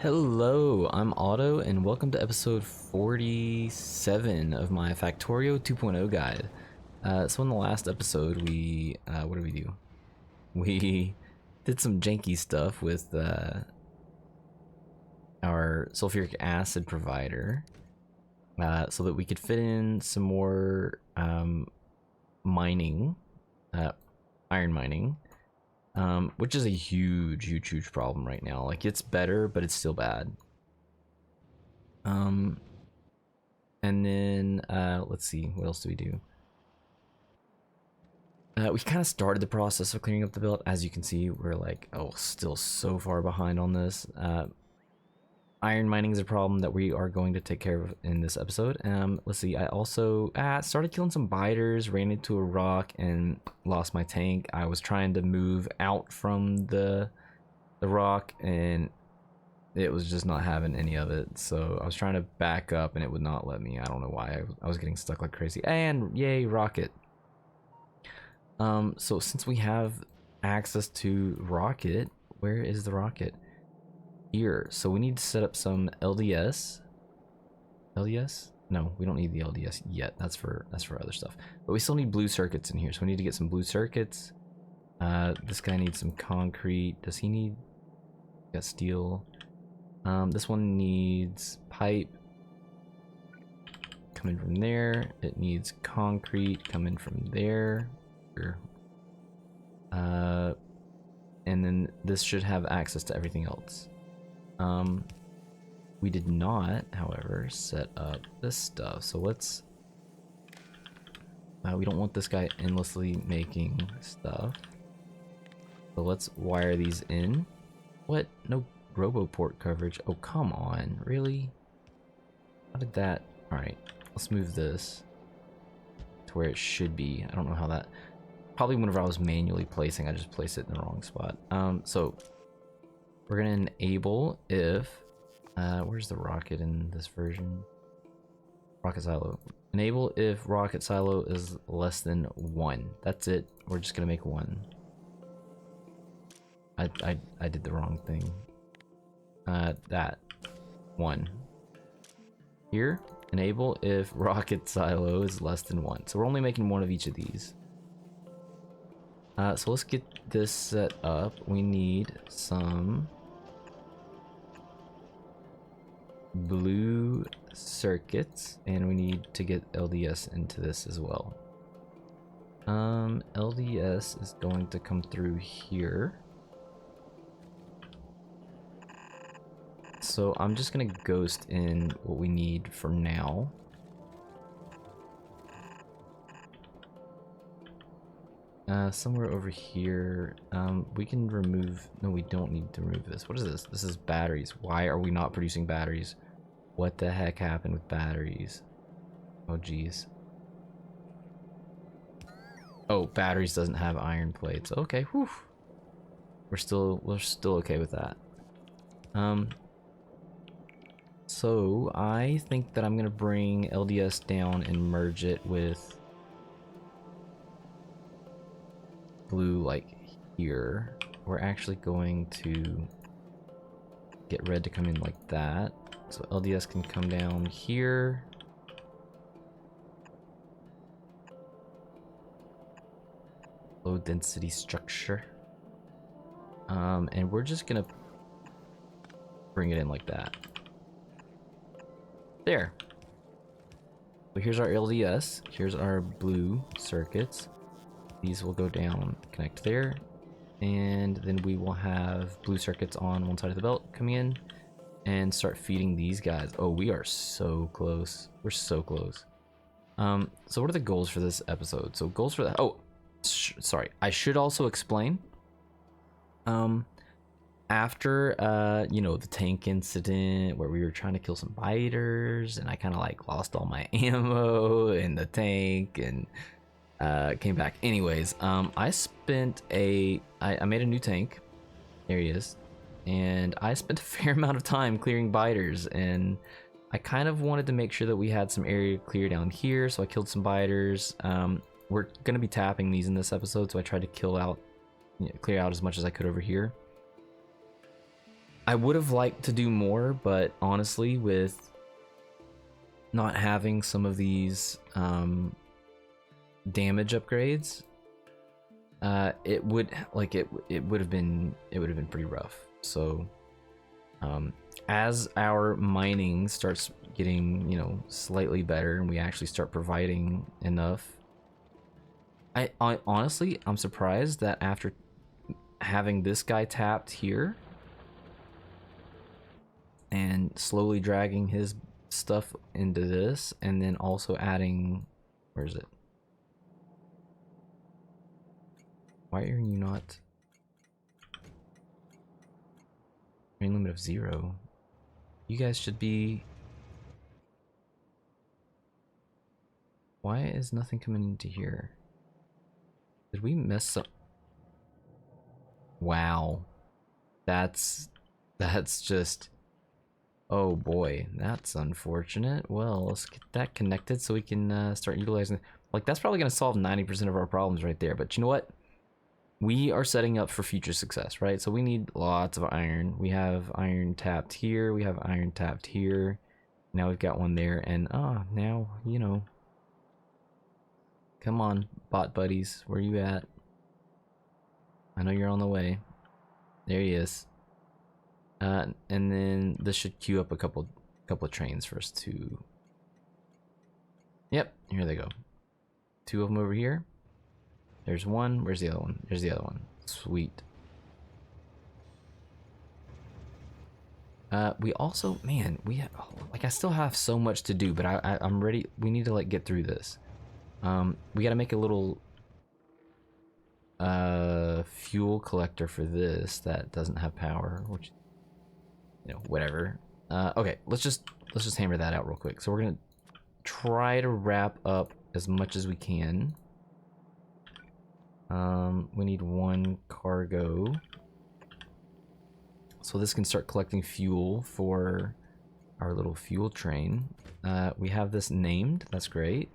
Hello, I'm Otto, and welcome to episode 47 of my Factorio 2.0 guide. So in the last episode, what did we do? We did some janky stuff with our sulfuric acid provider, so that we could fit in some more mining, iron mining. Which is a huge problem right now. Like, it's better, but it's still bad. And then, let's see, what else do we do? We kind of started the process of clearing up the belt. As you can see, we're like, still so far behind on this. Iron mining is a problem that we are going to take care of in this episode. Let's see, I also started killing some biters, ran into a rock, and lost my tank. I was trying to move out from the rock, and it was just not having any of it. So I was trying to back up, and it would not let me. I don't know why. I was getting stuck like crazy. And yay, rocket. So since we have access to rocket, where is the rocket? Here. So we need to set up some LDS. LDS? No, we don't need the LDS yet. That's for other stuff. But we still need blue circuits in here, so we need to get some blue circuits. This guy needs some concrete. Does he need? Got steel. This one needs pipe. Coming from there. It needs concrete coming from there. And then this should have access to everything else. We did not, however, set up this stuff. So let's, we don't want this guy endlessly making stuff. So let's wire these in. What? No RoboPort coverage. Oh, come on. Really? How did that? All right, let's move this to where it should be. I don't know how that, probably whenever I was manually placing, I just placed it in the wrong spot. So we're gonna enable if, where's the rocket in this version? Rocket silo. Enable if rocket silo is less than 1. That's it. We're just gonna make 1. I did the wrong thing. That 1. Here, enable if rocket silo is less than 1. So we're only making 1 of each of these. So let's get this set up. We need some blue circuits, and we need to get LDS into this as well. LDS is going to come through here. So I'm just gonna ghost in what we need for now. Somewhere over here, we can remove, no, we don't need to remove this. What is this? This is batteries. Why are we not producing batteries? What the heck happened with batteries? Oh, geez. Oh, batteries doesn't have iron plates. Okay, whew. We're still okay with that. So I think that I'm gonna bring LDS down and merge it with blue, like here. We're actually going to get red to come in like that, so LDS can come down here. Low density structure. And we're just gonna bring it in like that. There. So here's our LDS. Here's our blue circuits. These will go down, connect there, and then we will have blue circuits on one side of the belt coming in and start feeding these guys. Oh, we are so close. We're so close. So what are the goals for this episode? So goals for that. Oh, sorry. I should also explain. After you know, the tank incident where we were trying to kill some biters, and I kind of like lost all my ammo in the tank and came back. Anyways, I made a new tank. There he is. And I spent a fair amount of time clearing biters, and I kind of wanted to make sure that we had some area clear down here, so I killed some biters. We're gonna be tapping these in this episode, so I tried to clear out as much as I could over here. I would have liked to do more, but honestly, with not having some of these damage upgrades, it would have been pretty rough. So as our mining starts getting, you know, slightly better and we actually start providing enough, I honestly, I'm surprised that after having this guy tapped here and slowly dragging his stuff into this, and then also adding, where is it? Why are you not? Main limit of 0. You guys should be. Why is nothing coming into here? Did we miss up? Wow, that's just. Oh boy, that's unfortunate. Well, let's get that connected so we can start utilizing. Like, that's probably gonna solve 90% of our problems right there. But you know what? We are setting up for future success, right? So we need lots of iron. We have iron tapped here. We have iron tapped here. Now we've got one there, and now, you know. Come on, bot buddies, where you at? I know you're on the way. There he is. And then this should queue up a couple of trains for us to. Yep, here they go. 2 of them over here. There's one. Where's the other one? There's the other one. Sweet. We also, man, I still have so much to do, but I'm ready. We need to like get through this. We gotta make a little fuel collector for this that doesn't have power, which, you know, whatever. Okay, let's just hammer that out real quick. So we're gonna try to wrap up as much as we can. We need 1 cargo, so this can start collecting fuel for our little fuel train. We have this named. That's great.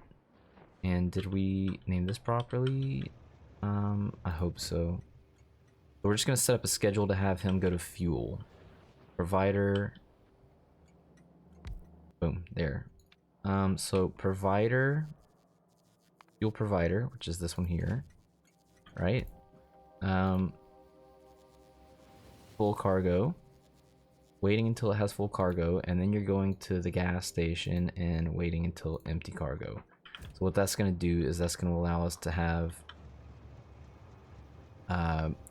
And did we name this properly? I hope so. We're just gonna set up a schedule to have him go to fuel provider. Boom, there. So provider, fuel provider, which is this one here, right? Full cargo, waiting until it has full cargo, and then you're going to the gas station and waiting until empty cargo. So what that's going to do is that's going to allow us to have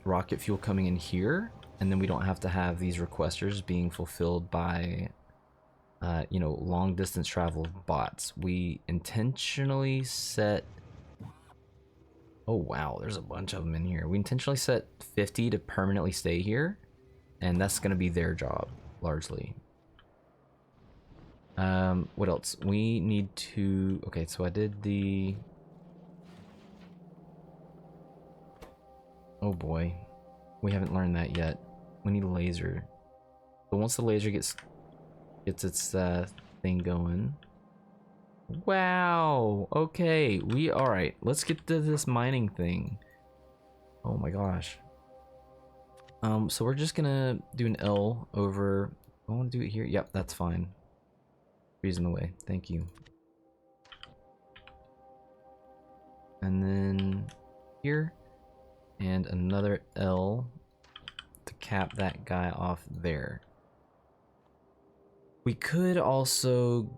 rocket fuel coming in here, and then we don't have to have these requesters being fulfilled by you know, long distance travel bots. We intentionally set, oh wow, there's a bunch of them in here. We intentionally set 50 to permanently stay here, and that's going to be their job largely. What else? We need to, okay, so I did the, oh boy, we haven't learned that yet. We need a laser. But once the laser gets its thing going. Wow, okay, all right, let's get to this mining thing. Oh my gosh. So we're just gonna do an L over, I want to do it here. Yep, that's fine. Breeze in the way, thank you. And then here, and another L to cap that guy off there. We could also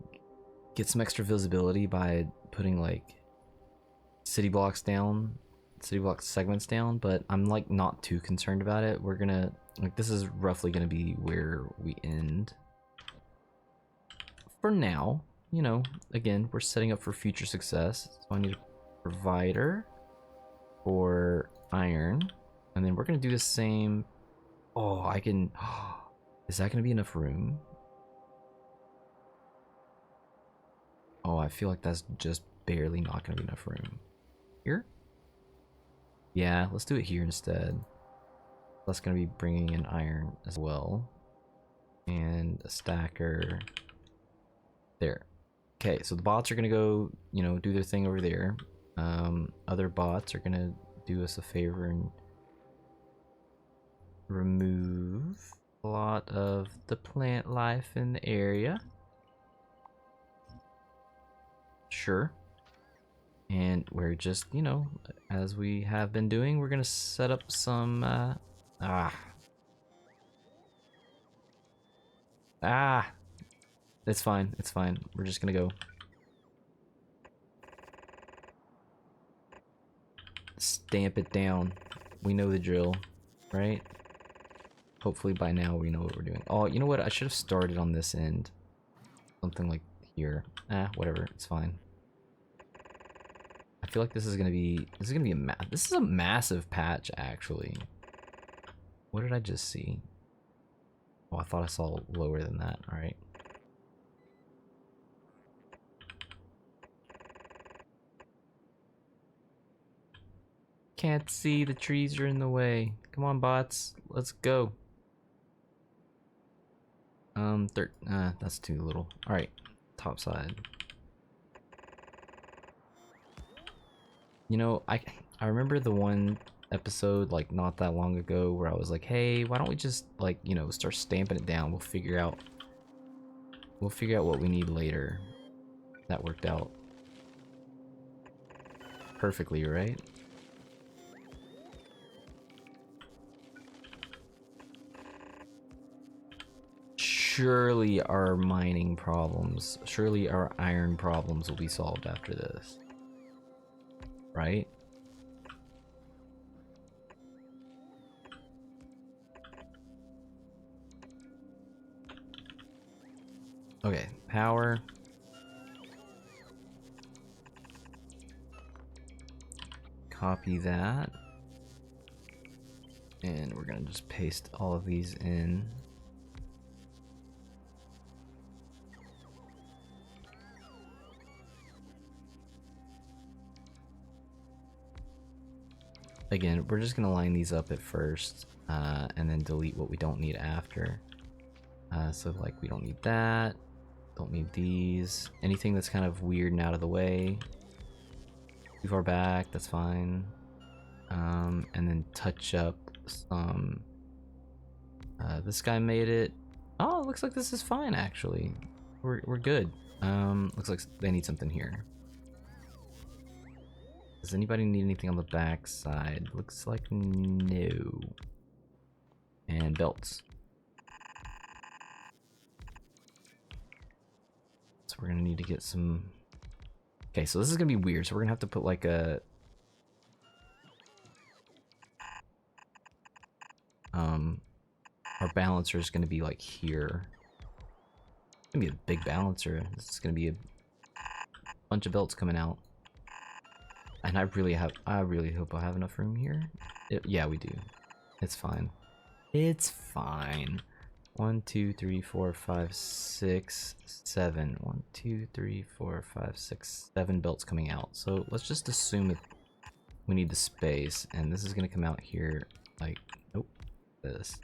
get some extra visibility by putting like city blocks down, city block segments down, but I'm like not too concerned about it. We're gonna, like, this is roughly gonna be where we end for now. You know, again, we're setting up for future success. So I need a provider for iron, and then we're gonna do the same. Oh, I can, is that gonna be enough room? Oh, I feel like that's just barely not gonna be enough room. Here? Yeah, let's do it here instead. That's gonna be bringing in iron as well. And a stacker. There. Okay, so the bots are gonna go, you know, do their thing over there. Other bots are gonna do us a favor and remove a lot of the plant life in the area. Sure. And we're just, you know, as we have been doing, we're gonna set up some, it's fine, it's fine. We're just gonna go. Stamp it down. We know the drill, right? Hopefully by now we know what we're doing. Oh, you know what? I should have started on this end. Something like here. Whatever. It's fine. I feel like this is gonna be this is a massive patch actually. What did I just see? Oh, I thought I saw lower than that. All right. Can't see, the trees are in the way. Come on, bots, let's go. That's too little. All right, top side. You know, I remember the one episode like not that long ago where I was like, hey, why don't we just like, you know, start stamping it down? We'll figure out what we need later. That worked out perfectly, right? Surely our mining problems, surely our iron problems will be solved after this. Right? Okay, power. Copy that. And we're gonna just paste all of these in. Again, we're just gonna line these up at first, and then delete what we don't need after. So like we don't need that, don't need these. Anything that's kind of weird and out of the way, too far back, that's fine. And then touch up some. This guy made it. Oh, it looks like this is fine actually. We're good. Looks like they need something here. Does anybody need anything on the back side? Looks like no. And belts. So we're gonna need to get some. Okay, so this is gonna be weird. So we're gonna have to put like a our balancer is gonna be like here. It's gonna be a big balancer. This is gonna be a bunch of belts coming out. And I really hope I have enough room here. Yeah, we do. It's fine. It's fine. 1, 2, 3, 4, 5, 6, 7. 1, 2, 3, 4, 5, 6, 7 belts coming out. So let's just assume that we need the space, and this is gonna come out here like, nope, this.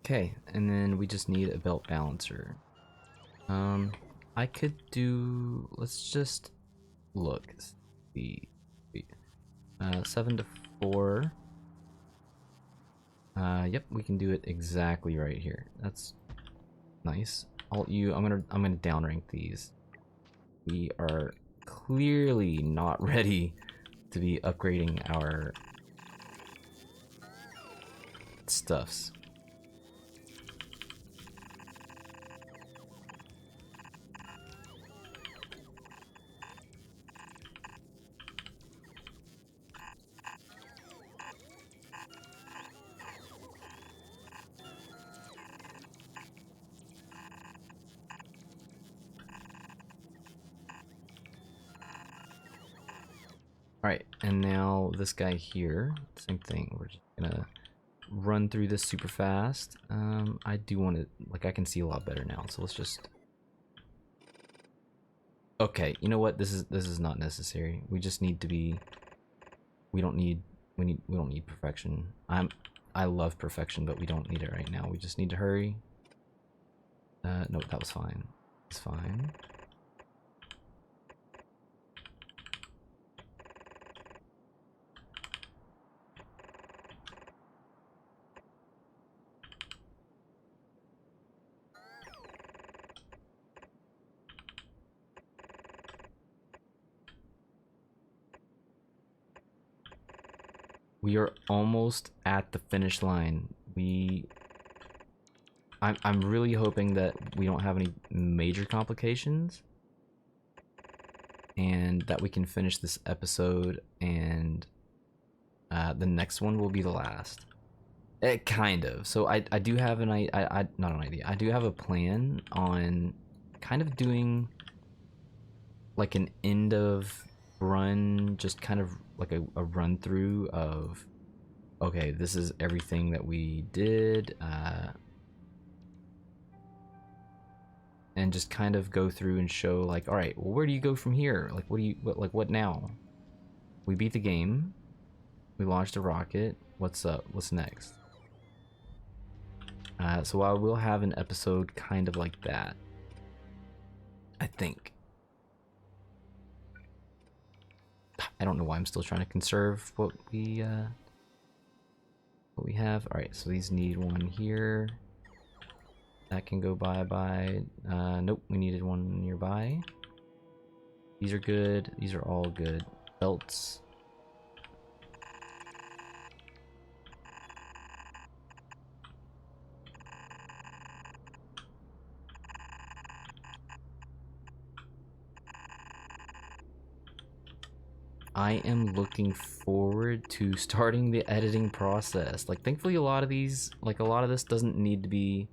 Okay, and then we just need a belt balancer. I could do, let's just look. 7 to 4. Yep, we can do it exactly right here. That's nice. I'm gonna downrank these. We are clearly not ready to be upgrading our stuffs. Alright, and now this guy here, same thing. We're just gonna run through this super fast. I do want to, like, I can see a lot better now, so let's just Okay, you know what? This is not necessary. We just need to be. We don't need. We don't need perfection. I love perfection, but we don't need it right now. We just need to hurry. No, that was fine. It's fine. We are almost at the finish line. I'm really hoping that we don't have any major complications and that we can finish this episode and the next one will be the last. Kind of. So I do have not an idea. I do have a plan on kind of doing like an end of run, just kind of like a run through of, okay, this is everything that we did, and just kind of go through and show like, all right, well, where do you go from here? Like, what now? We beat the game. We launched a rocket. What's up? What's next? So I will have an episode kind of like that, I think. I don't know why I'm still trying to conserve what we have. All right, so these need one here. That can go bye-bye. Nope, we needed one nearby. These are good. These are all good. Belts. I am looking forward to starting the editing process. Like, thankfully a lot of these, like a lot of this doesn't need to be,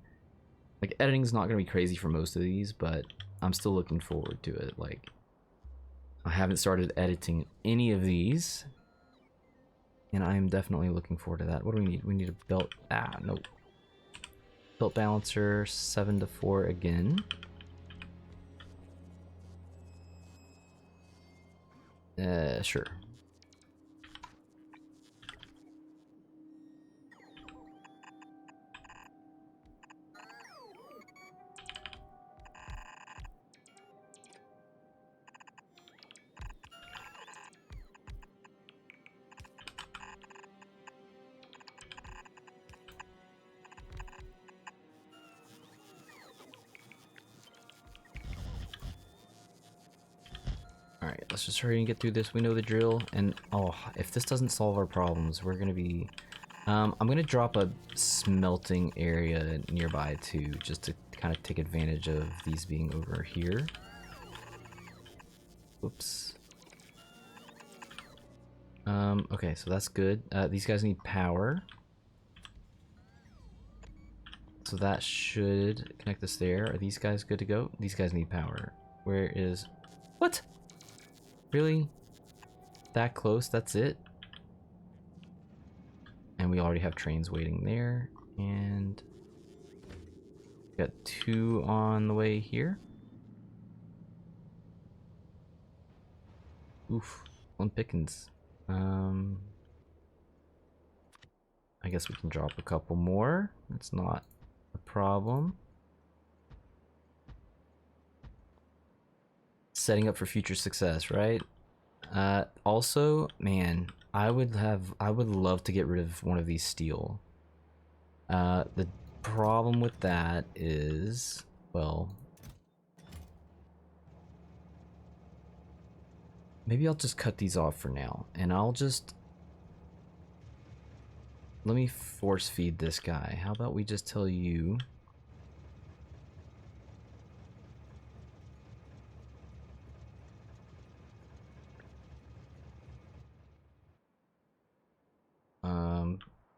like editing's not gonna be crazy for most of these, but I'm still looking forward to it. Like, I haven't started editing any of these, and I am definitely looking forward to that. What do we need? We need a belt. Nope. Belt balancer, 7 to 4 again. Sure. Alright, let's just hurry and get through this. We know the drill. And, oh, if this doesn't solve our problems, we're gonna be... I'm gonna drop a smelting area nearby, too, just to kind of take advantage of these being over here. Whoops. Okay, so that's good. These guys need power. So that should connect us there. Are these guys good to go? These guys need power. Where is... What? Really? That close? That's it? And we already have trains waiting there. And... got 2 on the way here. Oof. One pickings. I guess we can drop a couple more. That's not a problem. Setting up for future success, right? Also, man, I would love to get rid of one of these steel. The problem with that is, well, maybe I'll just cut these off for now, and I'll just... Let me force feed this guy. How about we just tell you...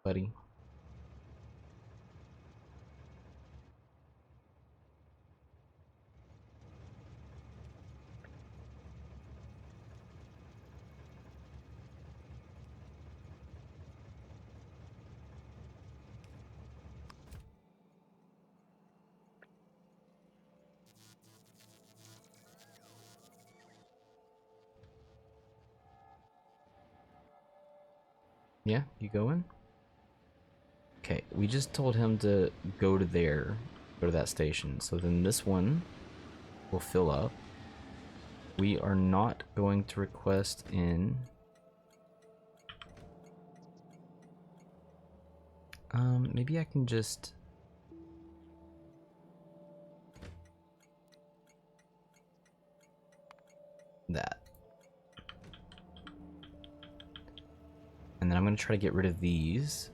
buddy. Yeah, you going? Okay, we just told him to go to there, go to that station. So then this one will fill up. We are not going to request in. Maybe I can just. That. And then I'm gonna try to get rid of these.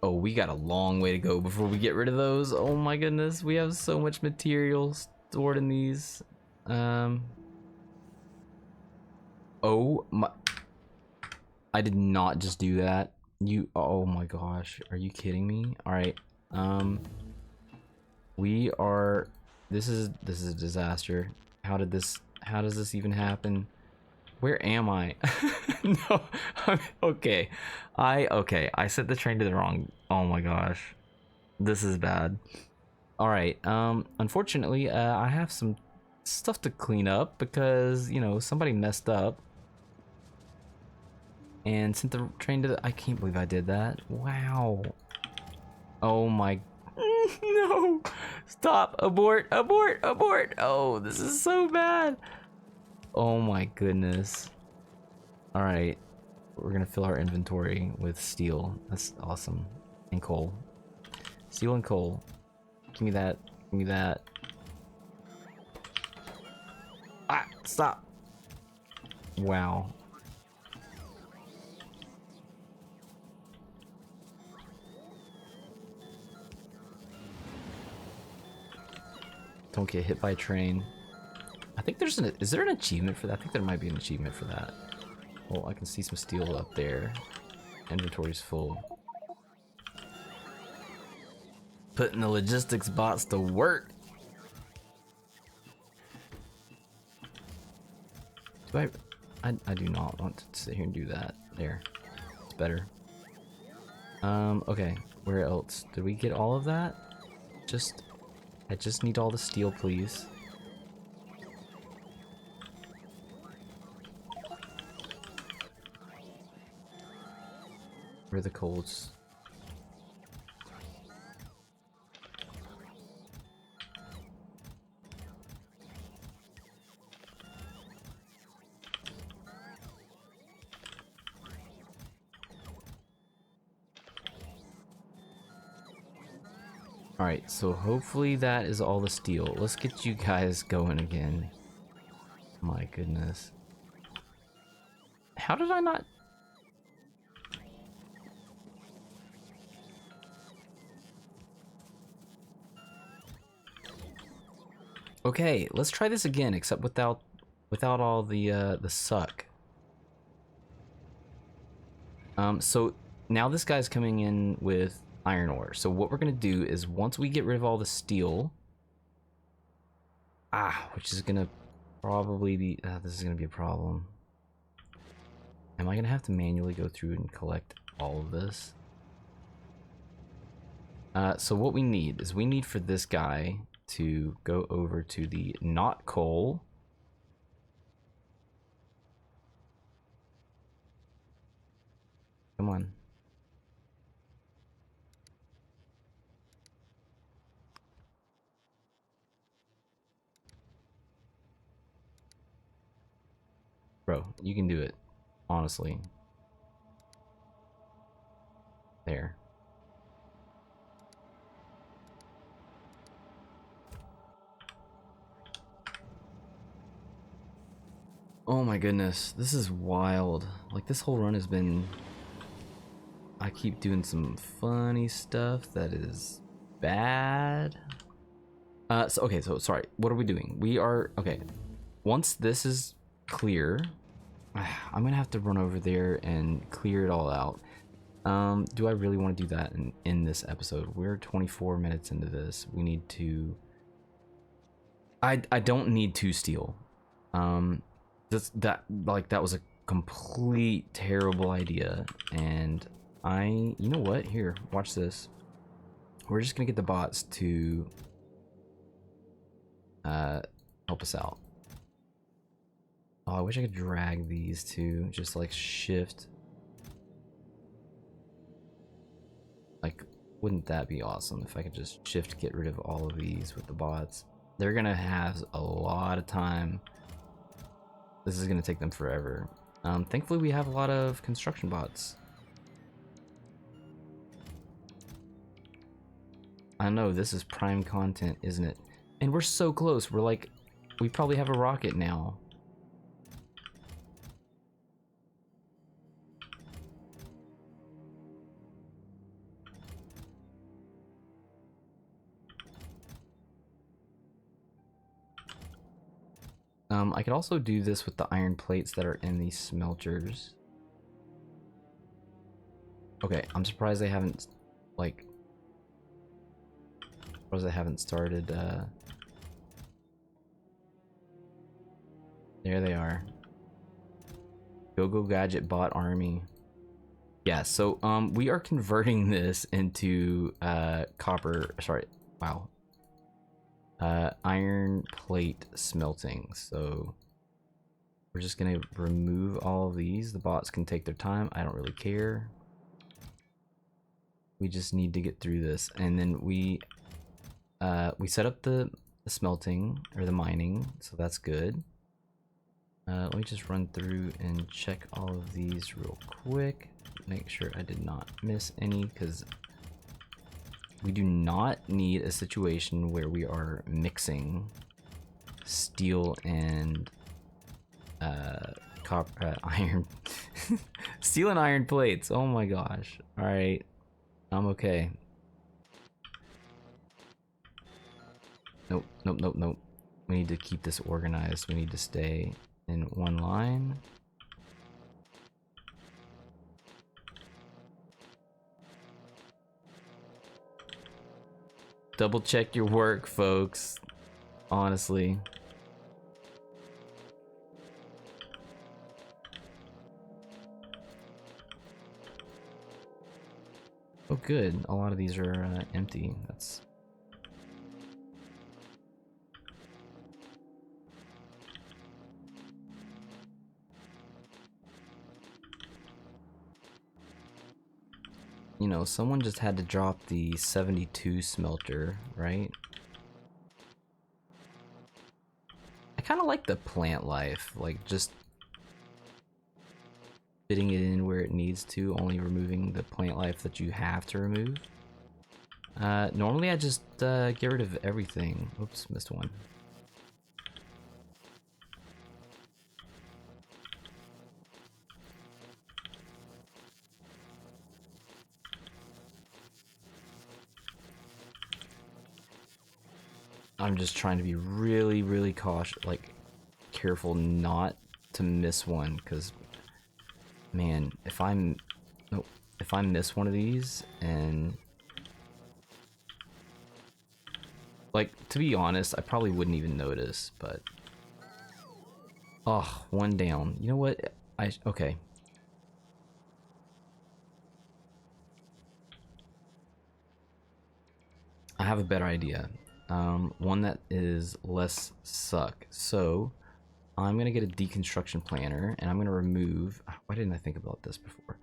Oh, we got a long way to go before we get rid of those. Oh my goodness, we have so much material stored in these. Oh my. I did not just do that. Oh my gosh, are you kidding me? All right. We are, this is a disaster. How does this even happen? Where am I? No, okay. I set the train to the wrong. Oh my gosh. This is bad. All right. Unfortunately, I have some stuff to clean up because, you know, somebody messed up and sent the train to the, I can't believe I did that. Wow. Oh my. No. Stop. Abort. Abort. Abort. Oh, this is so bad. Oh my goodness. All right. We're gonna fill our inventory with steel. That's awesome. And coal. Steel and coal. Give me that. Give me that. Ah, stop. Wow. Don't get hit by a train. I think there's an, is there an achievement for that? I think there might be an achievement for that. Well, I can see some steel up there. Inventory's full. Putting the logistics bots to work. Do I do not want to sit here and do that. There. It's better. Okay. Where else? Did we get all of that? I just need all the steel, please. Where are the coals? Alright, so hopefully that is all the steel. Let's get you guys going again. My goodness. How did I not... Okay, let's try this again, except without all the suck. So now this guy's coming in with iron ore. So what we're gonna do is once we get rid of all the steel, which is gonna probably be, this is gonna be a problem. Am I gonna have to manually go through and collect all of this? So what we need is we need for this guy to go over to the not coal. Come on. Bro, you can do it. Honestly. There. Oh my goodness, this is wild. Like, this whole run has been... I keep doing some funny stuff that is bad. Okay, so sorry, what are we doing? We are, okay, once this is clear, I'm gonna have to run over there and clear it all out. Do I really want to do that in this episode? We're 24 minutes into this. We need to... I don't need 2 steel. That was a complete terrible idea, and you know what? Here, watch this. We're just gonna get the bots to help us out. Oh, I wish I could drag these two, just like shift. Like, wouldn't that be awesome if I could just shift get rid of all of these with the bots? They're gonna have a lot of time. This is gonna take them forever. Thankfully we have a lot of construction bots. I know, this is prime content, isn't it? And we're so close. We're like, we probably have a rocket now. I could also do this with the iron plates that are in these smelters. Okay, I'm surprised they haven't, like, started, there they are. Go Gadget Bot Army. Yeah, so, we are converting this into, iron plate smelting. So we're just gonna remove all of these. The bots can take their time. I don't really care. We just need to get through this, and then we set up the smelting or the mining, so that's good. Let me just run through and check all of these real quick. Make sure I did not miss any, because we do not need a situation where we are mixing steel and iron. Steel and iron plates. Oh my gosh. All right, I'm okay. Nope, nope, nope, nope. We need to keep this organized. We need to stay in one line. Double check your work, folks. Honestly. Oh good, a lot of these are empty. That's... You know, someone just had to drop the 72 smelter, right? I kind of like the plant life, like just fitting it in where it needs to, only removing the plant life that you have to remove. Normally I just get rid of everything. Oops, missed one. I'm just trying to be really, really cautious, like careful not to miss one, because man, if I miss one of these, and like, to be honest, I probably wouldn't even notice, but oh, one down. You know what? Okay. I have a better idea. One that is less suck. So I'm gonna get a deconstruction planner, and I'm gonna remove... Why didn't I think about this before?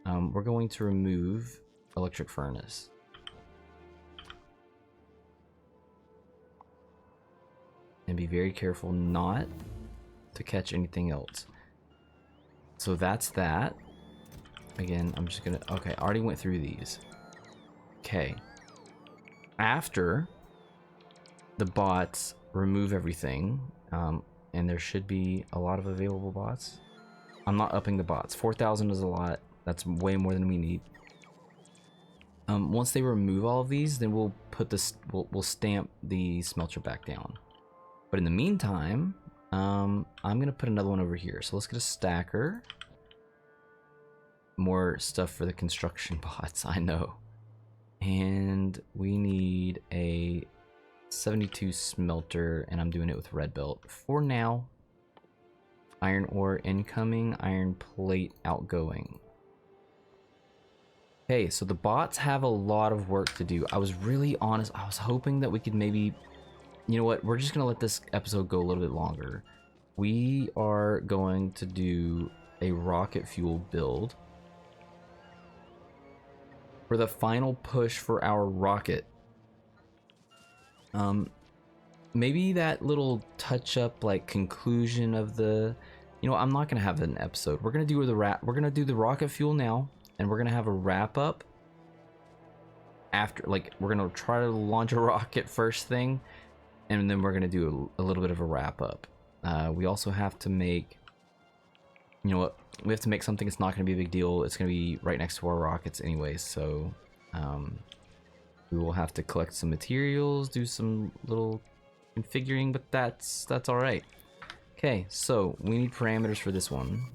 We're going to remove electric furnace. And be very careful not to catch anything else. So that's that. Again, I'm just gonna... Okay, I already went through these. Okay. After the bots remove everything, and there should be a lot of available bots. I'm not upping the bots. 4,000 is a lot. That's way more than we need. Once they remove all of these, then we'll put this. We'll stamp the smelter back down. But in the meantime, I'm gonna put another one over here. So let's get a stacker. More stuff for the construction bots, I know. And we need a 72 smelter, and I'm doing it with red belt for now. Iron ore incoming, iron plate outgoing. Okay, so the bots have a lot of work to do. I was really honest. I was hoping that we could maybe... You know what? We're just going to let this episode go a little bit longer. We are going to do a rocket fuel build. for the final push for our rocket. Maybe that little touch up, like conclusion of the, you know, I'm not gonna have an episode. We're gonna do we're gonna do the rocket fuel now, and we're gonna have a wrap up after. Like, we're gonna try to launch a rocket first thing, and then we're gonna do a little bit of a wrap up. We also have to make, you know what? We have to make something. It's not gonna be a big deal. It's gonna be right next to our rockets anyways, so we will have to collect some materials, do some little configuring, but that's all right. Okay, so we need parameters for this one.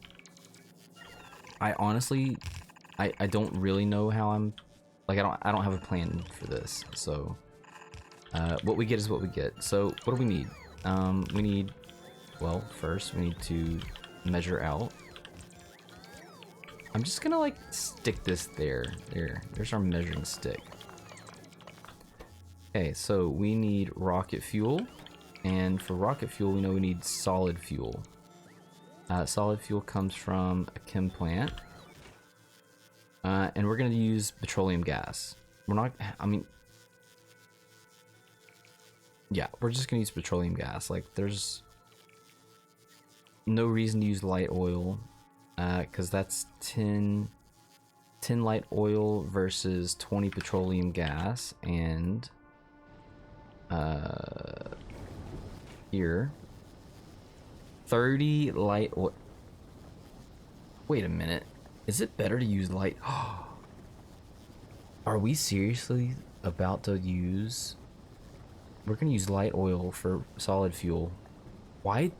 I honestly, I don't really know how I'm, like, I don't have a plan for this. So what we get is what we get. So what do we need? We need, well, first we need to measure out. I'm just gonna like stick this there's our measuring stick. Okay, so we need rocket fuel, and for rocket fuel we know we need solid fuel. Solid fuel comes from a chem plant, and we're gonna use petroleum gas. We're not, I mean, yeah, we're just gonna use petroleum gas. Like, there's no reason to use light oil, because that's 10 light oil versus 20 petroleum gas, and here 30 light oil. Wait a minute, is it better to use light? Are we seriously about to use, we're gonna use light oil for solid fuel? Why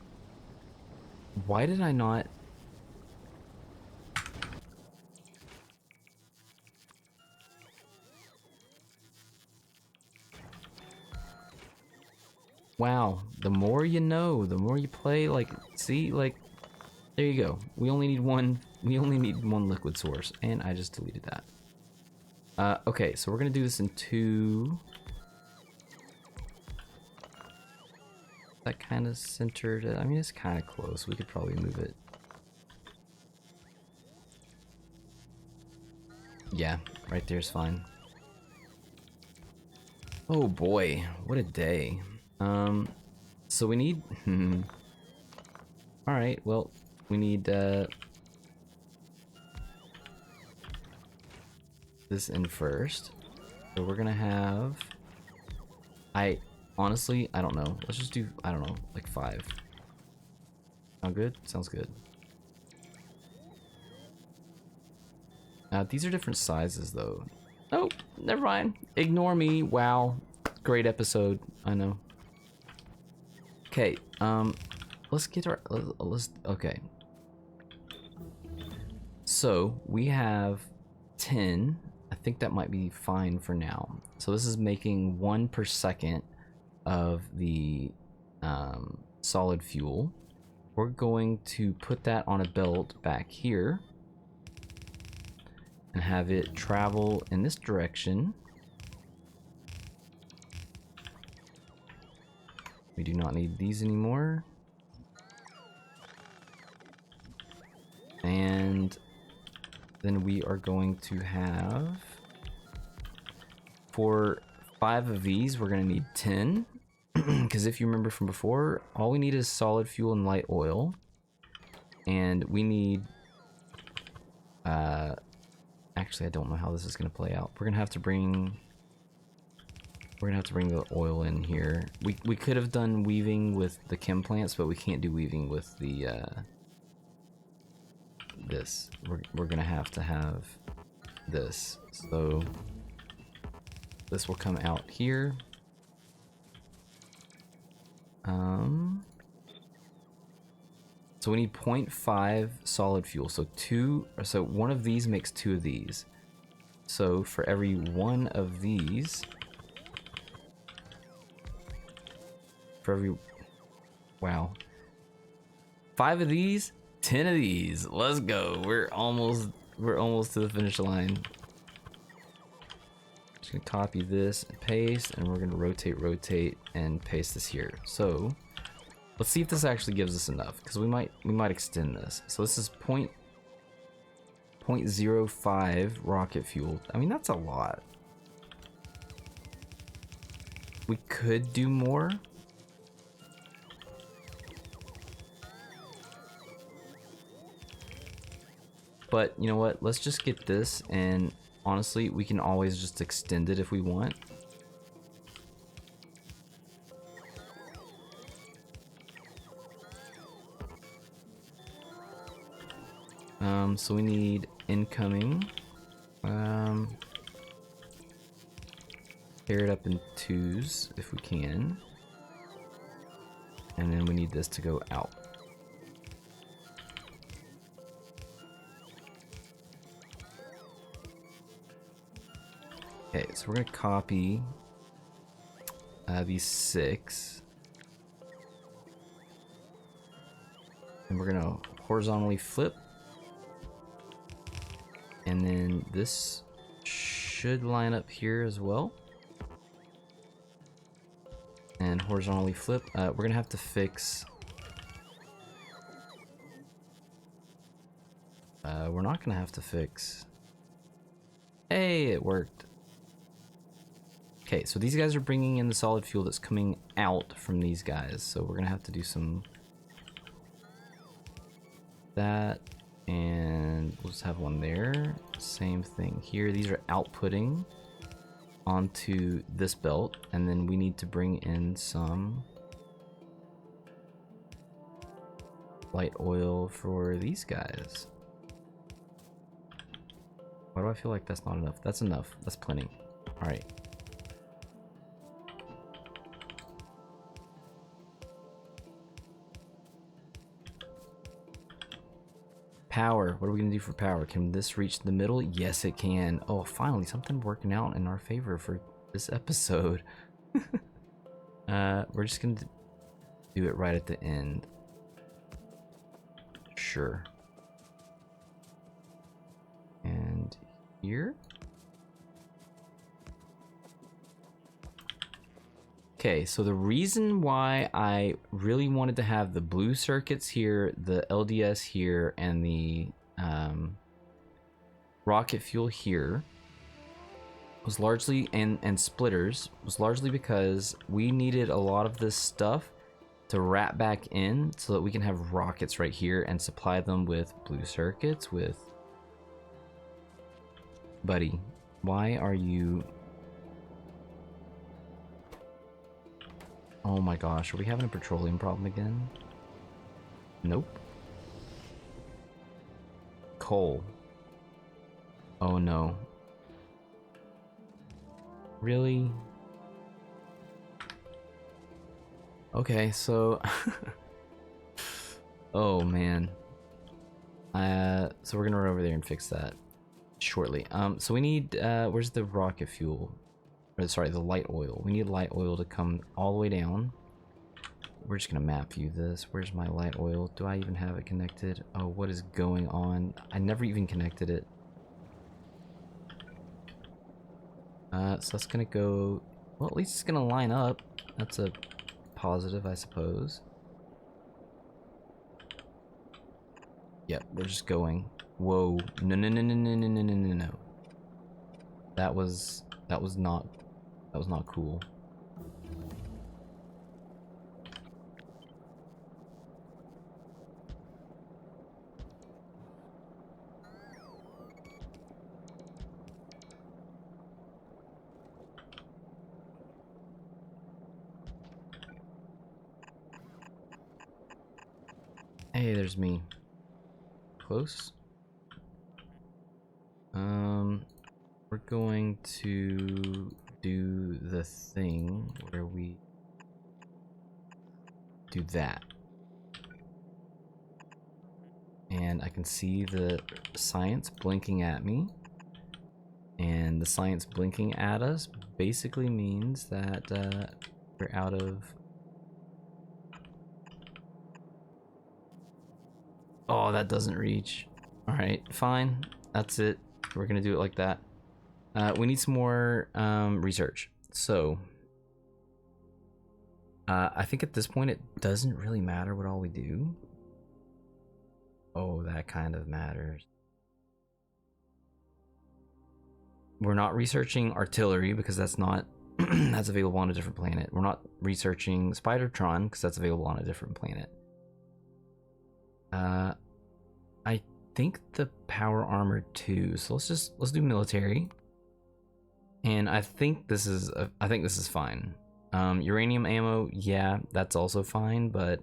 did I not? Wow, the more you know, the more you play. Like, see, like, there you go. We only need one liquid source, and I just deleted that. Okay, so we're gonna do this in 2. That kind of centered. I mean, it's kind of close. We could probably move it. Yeah, right there's fine. Oh boy, what a day. So we need, all right, well, we need, this in first. So we're gonna have, honestly, I don't know. Let's just do, I don't know, like 5. Sound good? Sounds good. These are different sizes though. Oh, never mind. Ignore me. Wow. Great episode. I know. Okay, let's get our, okay. So we have 10. I think that might be fine for now. So this is making 1 per second of the solid fuel. We're going to put that on a belt back here and have it travel in this direction. We do not need these anymore. And then we are going to have, for 5 of these, we're going to need 10. Because if you remember from before, all we need is solid fuel and light oil. And we need, actually, I don't know how this is going to play out. We're going to have to bring the oil in here. We could have done weaving with the chem plants, but we can't do weaving with the this. We're gonna have to have this. So this will come out here. So we need 0.5 solid fuel. So one of these makes 2 of these. So for every 1 of these, wow, 5 of these, 10 of these. Let's go. We're almost to the finish line. Just gonna copy this and paste, and we're gonna rotate and paste this here. So let's see if this actually gives us enough, because we might extend this. So this is 0.05 rocket fuel. I mean, that's a lot. We could do more. But you know what? Let's just get this, and honestly, we can always just extend it if we want. So we need incoming. Pair it up in 2s if we can. And then we need this to go out. Okay, so we're gonna copy these 6. And we're gonna horizontally flip. And then this should line up here as well. And horizontally flip. We're gonna have to fix. We're not gonna have to fix. Hey, it worked. Okay, so these guys are bringing in the solid fuel that's coming out from these guys. So we're gonna have to do some that, and we'll just have one there. Same thing here. These are outputting onto this belt, and then we need to bring in some light oil for these guys. Why do I feel like that's not enough? That's enough. That's plenty. All right. Power. What are we gonna do for power? Can this reach the middle? Yes, it can. Oh, finally, something working out in our favor for this episode. We're just gonna do it right at the end. Sure. And here. Okay, so the reason why I really wanted to have the blue circuits here, the LDS here, and the rocket fuel here was largely, and splitters, was largely because we needed a lot of this stuff to wrap back in so that we can have rockets right here and supply them with blue circuits with... Buddy, why are you... Oh my gosh, are we having a petroleum problem again? Nope. Coal. Oh no. Really? Okay, so... oh man. So we're gonna run over there and fix that shortly. So we need, where's the rocket fuel? Or, sorry, the light oil. We need light oil to come all the way down. We're just gonna map view this. Where's my light oil? Do I even have it connected? Oh, what is going on? I never even connected it. So that's gonna go... Well, at least it's gonna line up. That's a positive, I suppose. Yep, we're just going. Whoa. No, no, no, no, no, no, no, no, no, no. That was not cool. Hey, there's me. Close. We're going to do the thing where we do that. And I can see the science blinking at me. And the science blinking at us basically means that we're out of... Oh, that doesn't reach. Alright, fine. That's it. We're gonna do it like that. We need some more research. So, I think at this point it doesn't really matter what all we do. Oh, that kind of matters. We're not researching artillery because that's not that's available on a different planet. We're not researching Spidertron because that's available on a different planet. I think the power armor too. So let's do military. And I think this is fine. Uranium ammo, yeah, that's also fine, but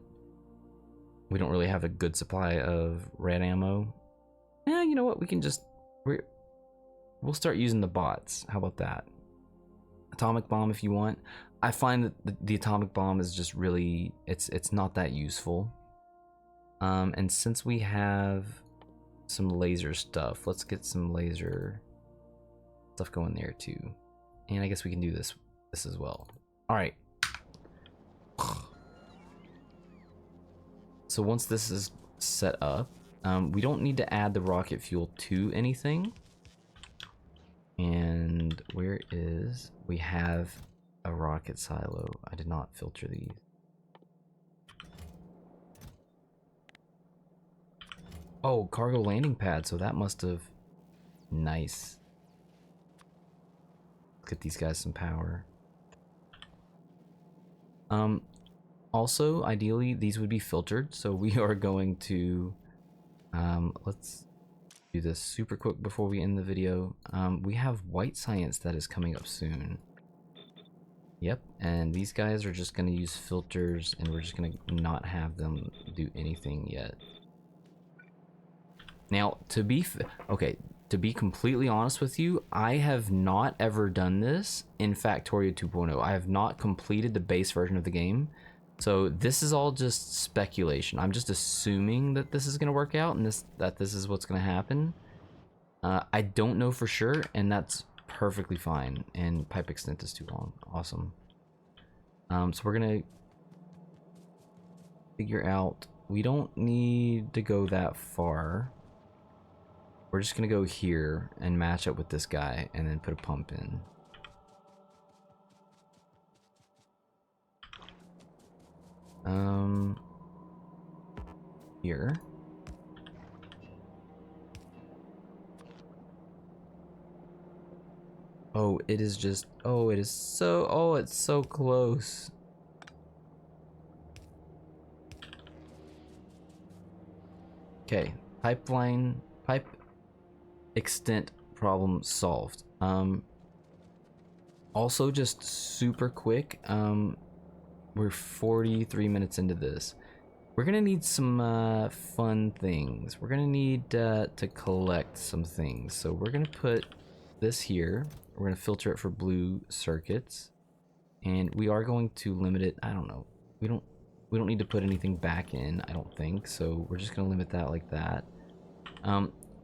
we don't really have a good supply of red ammo. Yeah, you know what? We can just we'll start using the bots. How about that? Atomic bomb if you want. I find that the atomic bomb is just really it's not that useful. And since we have some laser stuff, let's get some laser stuff going there too. And I guess we can do this as well. All right. So once this is set up, we don't need to add the rocket fuel to anything. And where is, we have a rocket silo. I did not filter these. Oh, cargo landing pad, so that must have, nice. Get these guys some power. Also, ideally, these would be filtered, so we are going to, let's do this super quick before we end the video. We have white science that is coming up soon. Yep, and these guys are just going to use filters, and we're just going to not have them do anything yet. Now, to be completely honest with you, I have not ever done this in Factorio 2.0. I have not completed the base version of the game. So this is all just speculation. I'm just assuming that this is going to work out and that this is what's going to happen. I don't know for sure, and that's perfectly fine. And pipe extent is too long. Awesome. So we're going to figure out, we don't need to go that far. We're just gonna go here and match up with this guy and then put a pump in. Here. Oh, it is just, oh, it is so, oh, it's so close. Okay, pipe extent problem solved. Also just super quick, we're 43 minutes into this. We're gonna need some fun things. We're gonna need to collect some things. So we're gonna put this here. We're gonna filter it for blue circuits, and we are going to limit it. I don't know. We don't need to put anything back in, I don't think. So we're just gonna limit that like that.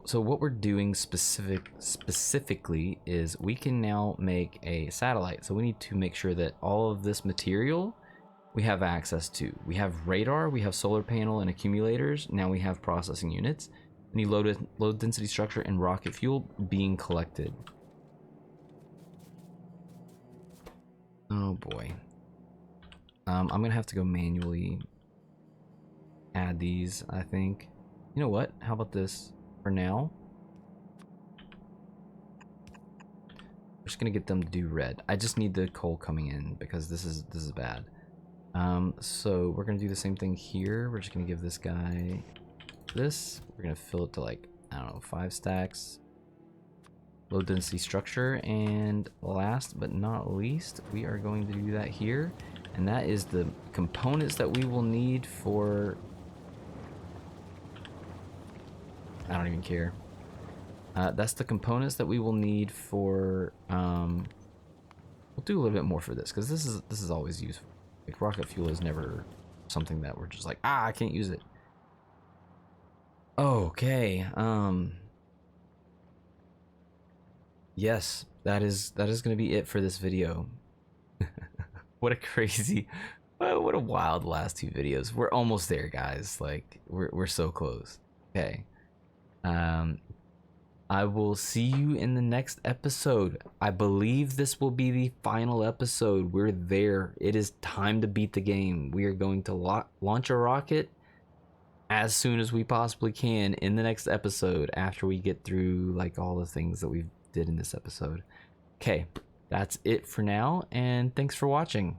So what we're doing specifically is we can now make a satellite. So we need to make sure that all of this material we have access to. We have radar, we have solar panel and accumulators. Now we have processing units. We need low density structure and rocket fuel being collected. Oh boy. I'm gonna have to go manually add these, I think. You know what? How about this? For now, we're just gonna get them to do red. I just need the coal coming in because this is bad. So we're gonna do the same thing here. We're just gonna give this guy this. We're gonna fill it to like, I don't know, 5 stacks. Low density structure, and last but not least, we are going to do that here, and that is the components that we will need for, I don't even care. That's the components that we will need for, we'll do a little bit more for this, because this is always useful. Like, rocket fuel is never something that we're just like, I can't use it. Okay, yes, that is gonna be it for this video. What a crazy, what a wild last 2 videos. We're almost there, guys. Like, we're so close. Okay. I will see you in the next episode. I believe this will be the final episode. We're there. It is time to beat the game. We are going to launch a rocket as soon as we possibly can in the next episode, after we get through like all the things that we've did in this episode. Okay, that's it for now, and thanks for watching.